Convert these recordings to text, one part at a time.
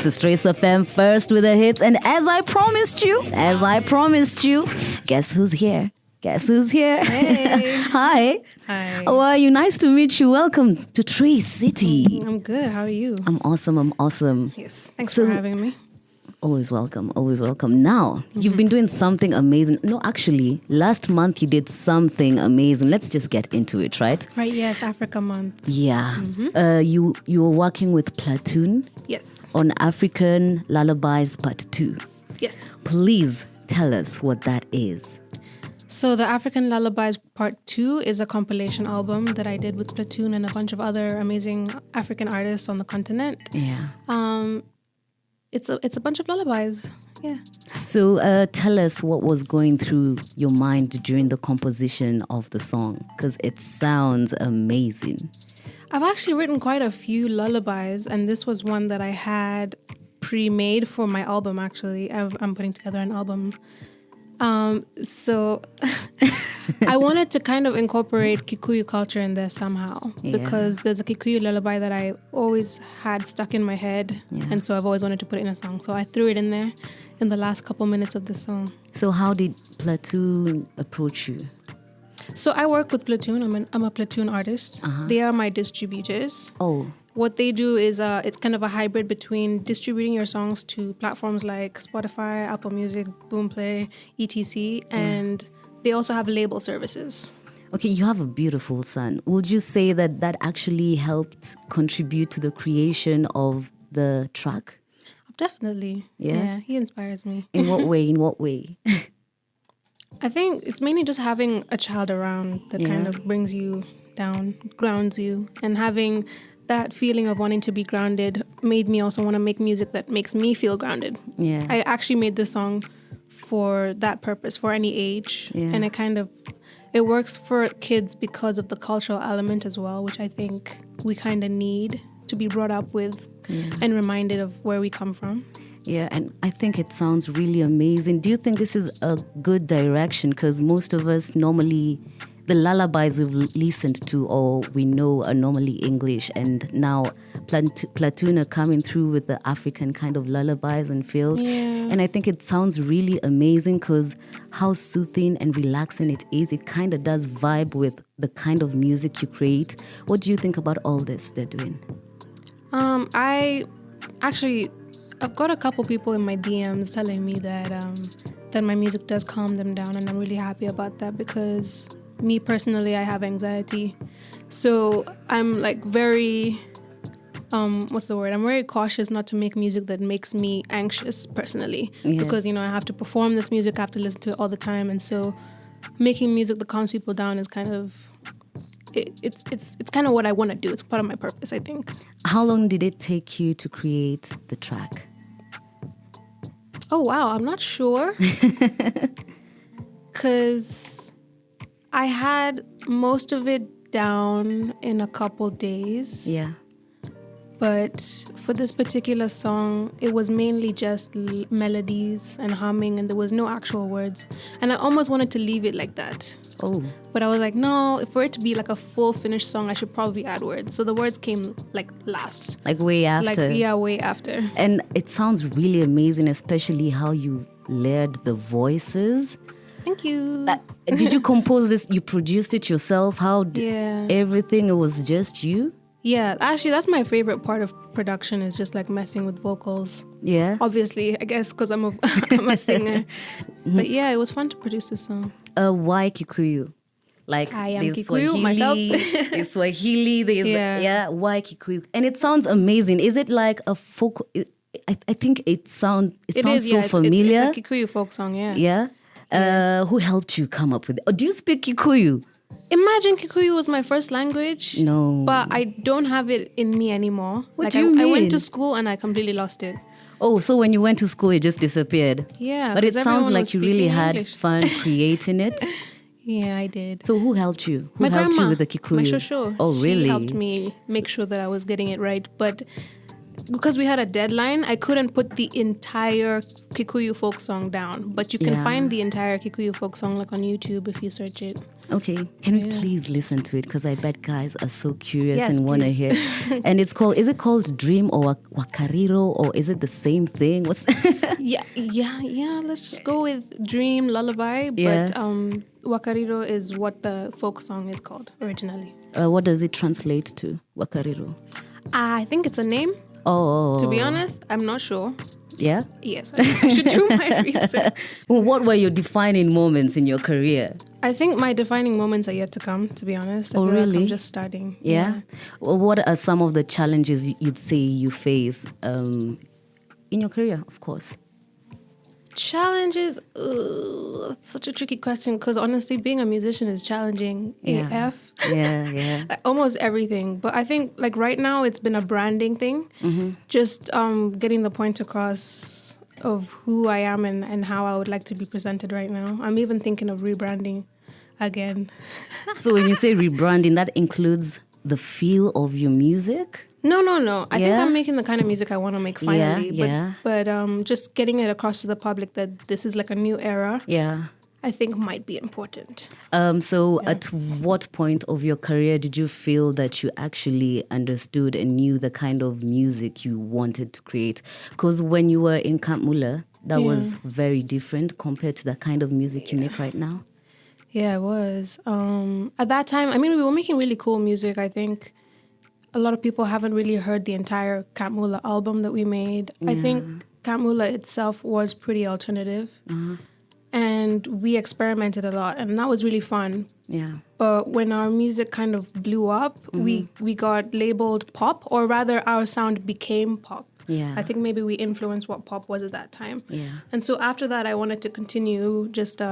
This is Trace FM, first with the hits. And as I promised you, guess who's here? Guess who's here? Hey. Hi. Hi. How are you? Nice to meet you. Welcome to Trace City. I'm good. How are you? I'm awesome. Yes. Thanks for having me. Always welcome. Now, you've been doing something amazing. No, actually, last month you did something amazing. Let's just get into it, right? Right, yes, Africa Month. Yeah. You were working with Platoon Yes. on African Lullabies Part 2. Yes. Please tell us what that is. So the African Lullabies Part 2 is a compilation album that I did with Platoon and a bunch of other amazing African artists on the continent. Yeah. It's a bunch of lullabies. Yeah. So tell us what was going through your mind during the composition of the song, because it sounds amazing. I've actually written quite a few lullabies, and this was one that I had pre-made for my album, actually. I'm putting together an album. So I wanted to kind of incorporate Kikuyu culture in there somehow, because there's a Kikuyu lullaby that I always had stuck in my head, and so I've always wanted to put it in a song. So I threw it in there in the last couple minutes of the song. So how did Platoon approach you? So I work with Platoon. I'm a Platoon artist. They are my distributors. Oh. What they do is it's kind of a hybrid between distributing your songs to platforms like Spotify, Apple Music, Boomplay, etc. And they also have label services. Okay, you have a beautiful son. Would you say that actually helped contribute to the creation of the track? Definitely. Yeah, he inspires me. In what way? I think it's mainly just having a child around that kind of brings you down, grounds you, and having that feeling of wanting to be grounded made me also want to make music that makes me feel grounded. Yeah. I actually made this song for that purpose, for any age. Yeah. And it works for kids because of the cultural element as well, which I think we kind of need to be brought up with and reminded of where we come from. Yeah, and I think it sounds really amazing. Do you think this is a good direction? Because most of us normally, the lullabies we've listened to or we know are normally English, and now Platoon are coming through with the African kind of lullabies and feels. Yeah. And I think it sounds really amazing because how soothing and relaxing it is. It kind of does vibe with the kind of music you create. What do you think about all this they're doing? I've got a couple people in my DMs telling me that that my music does calm them down, and I'm really happy about that because me personally, I have anxiety. So I'm like very, I'm very cautious not to make music that makes me anxious personally because, I have to perform this music, I have to listen to it all the time. And so making music that calms people down is kind of, it's kind of what I want to do. It's part of my purpose, I think. How long did it take you to create the track? Oh, wow. I'm not sure. Because I had most of it down in a couple days. Yeah. But for this particular song, it was mainly just melodies and humming, and there was no actual words. And I almost wanted to leave it like that. Oh. But I was like, no, for it to be like a full finished song, I should probably add words. So the words came like last. Like way after. Way after. And it sounds really amazing, especially how you layered the voices. Thank you. Did you compose this? You produced it yourself? How did everything? It was just you? Yeah, actually, that's my favorite part of production is just like messing with vocals. Yeah. Obviously, I guess because I'm a singer. But yeah, it was fun to produce this song. Why Kikuyu? Like I am Kikuyu Swahili, myself. there's Swahili, there's why Kikuyu? And it sounds amazing. Is it like a folk? I think it sounds so familiar. It's a Kikuyu folk song, yeah. Yeah. Who helped you come up with it? Or do you speak Kikuyu? Imagine Kikuyu was my first language. No. But I don't have it in me anymore. What do you mean? I went to school and I completely lost it. Oh, so when you went to school, it just disappeared? Yeah. But it sounds like you really had English. fun creating it. Yeah, I did. So who helped you? Who My helped grandma, you with the Kikuyu? my shosho. Oh, really? She helped me make sure that I was getting it right. But because we had a deadline, I couldn't put the entire Kikuyu folk song down. But you can find the entire Kikuyu folk song like on YouTube if you search it. Okay, can we please listen to it? Because I bet guys are so curious Yes, and want to please. hear. And is it called Dream or Wakariro, or is it the same thing? What's Yeah. Let's just go with Dream Lullaby. Yeah. But Wakariro is what the folk song is called originally. what does it translate to, Wakariro? I think it's a name. Oh. To be honest, I'm not sure. Yeah? Yes, I should do my research. Well, what were your defining moments in your career? I think my defining moments are yet to come, to be honest. I Oh, feel like really? I'm just starting. Yeah? Well, what are some of the challenges you'd say you face in your career, of course? Challenges? That's such a tricky question because honestly, being a musician is challenging AF. Yeah. Like, almost everything. But I think like right now it's been a branding thing. Just getting the point across of who I am and how I would like to be presented right now. I'm even thinking of rebranding again. So when you say rebranding, that includes the feel of your music? No. I think Yeah? I'm making the kind of music I want to make finally. Yeah. But just getting it across to the public that this is like a new era, Yeah. I think might be important. At what point of your career did you feel that you actually understood and knew the kind of music you wanted to create? Because when you were in Kamula, that was very different compared to the kind of music you make right now. Yeah, it was. At that time, I mean, we were making really cool music. I think a lot of people haven't really heard the entire Kamula album that we made. I think Kamula itself was pretty alternative. And we experimented a lot, and that was really fun. Yeah. But when our music kind of blew up, we got labeled pop, or rather our sound became pop. Yeah. I think maybe we influenced what pop was at that time. Yeah. And so after that, I wanted to continue just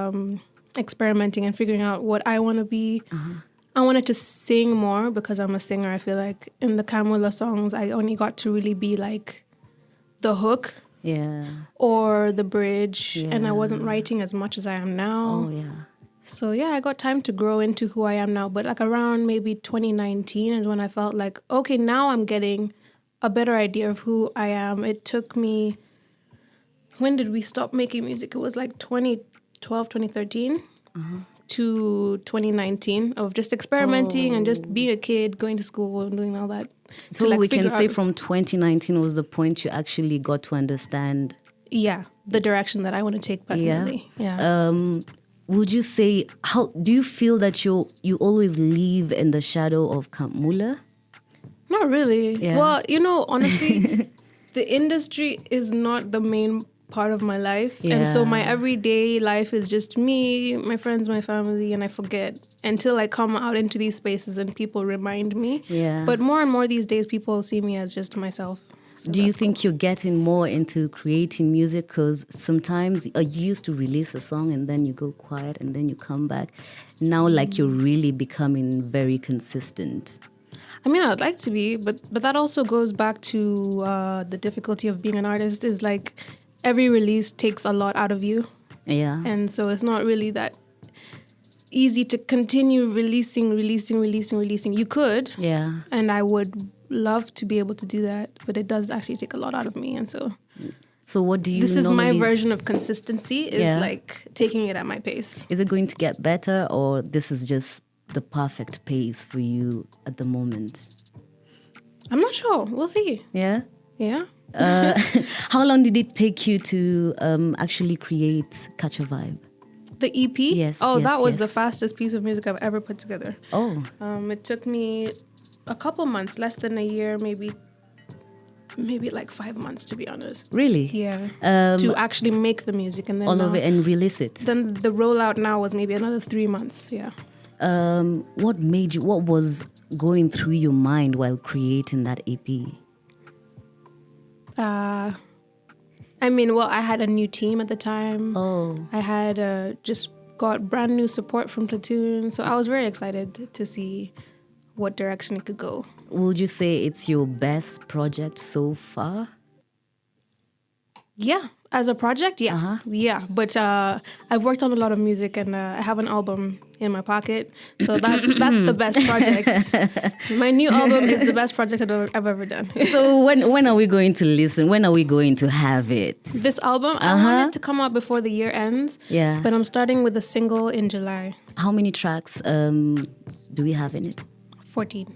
experimenting and figuring out what I want to be. I wanted to sing more because I'm a singer. I feel like in the Kamula songs, I only got to really be like the hook Yeah. or the bridge, and I wasn't writing as much as I am now. Oh, yeah. So yeah, I got time to grow into who I am now. But like around maybe 2019 is when I felt like, okay, now I'm getting a better idea of who I am. It took me, when did we stop making music? It was like 2012, 2013 to 2019 of just experimenting and just being a kid, going to school and doing all that. So we can say from 2019 was the point you actually got to understand. Yeah, the direction that I want to take personally. Yeah. Would you say, how do you feel that you always live in the shadow of Kamula? Not really. Yeah. Well, honestly, the industry is not the main part of my life. And so my everyday life is just me, my friends, my family, and I forget until I come out into these spaces and people remind me. Yeah. But more and more these days, people see me as just myself. So Do you that's think you're getting more into creating music? Because sometimes you used to release a song and then you go quiet and then you come back. Now, like, you're really becoming very consistent. I mean, I'd like to be, but that also goes back to the difficulty of being an artist is like every release takes a lot out of you. Yeah. And so it's not really that easy to continue releasing. You could. Yeah. And I would love to be able to do that, but it does actually take a lot out of me. And so what do you this is my normally... version of consistency is like taking it at my pace. Is it going to get better, or this is just the perfect pace for you at the moment? I'm not sure. We'll see. Yeah? Yeah. How long did it take you to actually create Catch a Vibe? The EP? Yes. That was the fastest piece of music I've ever put together. Oh. It took me a couple months, less than a year, maybe like 5 months, to be honest. Really? Yeah. To actually make the music and then all of it and release it. Then the rollout now was maybe another 3 months. Yeah. What was going through your mind while creating that EP? I mean, well, I had a new team at the time. Oh. I had just got brand new support from Platoon. So I was very excited to see what direction it could go. Would you say it's your best project so far? Yeah. As a project, yeah. Yeah. But I've worked on a lot of music and I have an album in my pocket. So that's the best project. My new album is the best project I've ever done. So when are we going to listen? When are we going to have it? This album, I want it to come out before the year ends. Yeah. But I'm starting with a single in July. How many tracks do we have in it? 14.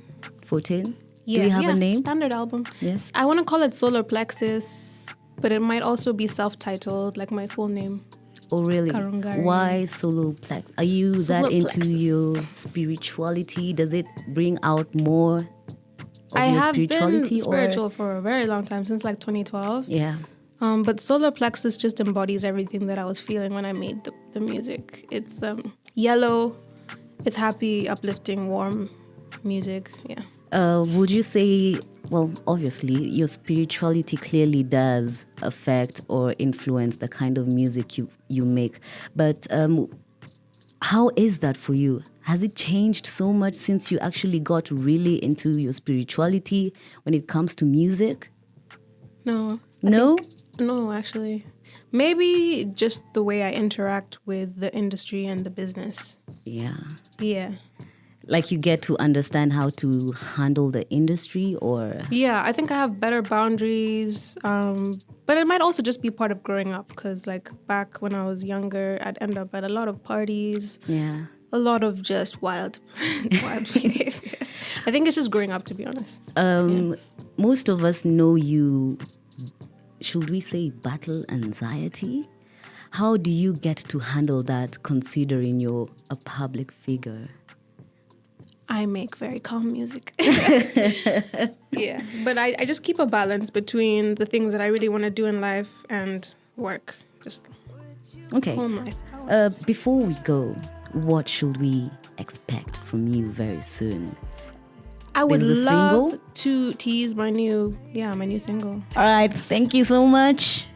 14? Yeah, do we have a name? Standard album. Yes. I want to call it Solar Plexus, but it might also be self-titled, like my full name. Oh, really? Karun. Why solo plex? Are you Solar that into plexus. your spirituality? Does it bring out more of I your have spirituality? been spiritual for a very long time, since like 2012. Yeah. But Solar Plexus just embodies everything that I was feeling when I made the music. It's yellow, it's happy, uplifting, warm music. Yeah. Would you say, well, obviously, your spirituality clearly does affect or influence the kind of music you make. But how is that for you? Has it changed so much since you actually got really into your spirituality when it comes to music? No. No? No, actually. Maybe just the way I interact with the industry and the business. Yeah. Yeah. Like you get to understand how to handle the industry or... Yeah, I think I have better boundaries. But it might also just be part of growing up because like back when I was younger, I'd end up at a lot of parties. Yeah. A lot of just wild behavior. I think it's just growing up, to be honest. Most of us know you, should we say, battle anxiety? How do you get to handle that considering you're a public figure? I make very calm music. Yeah, but I just keep a balance between the things that I really want to do in life and work. Just okay. hold my thoughts. Before we go, what should we expect from you very soon? I would This is a love single? to tease my new single. All right. Thank you so much.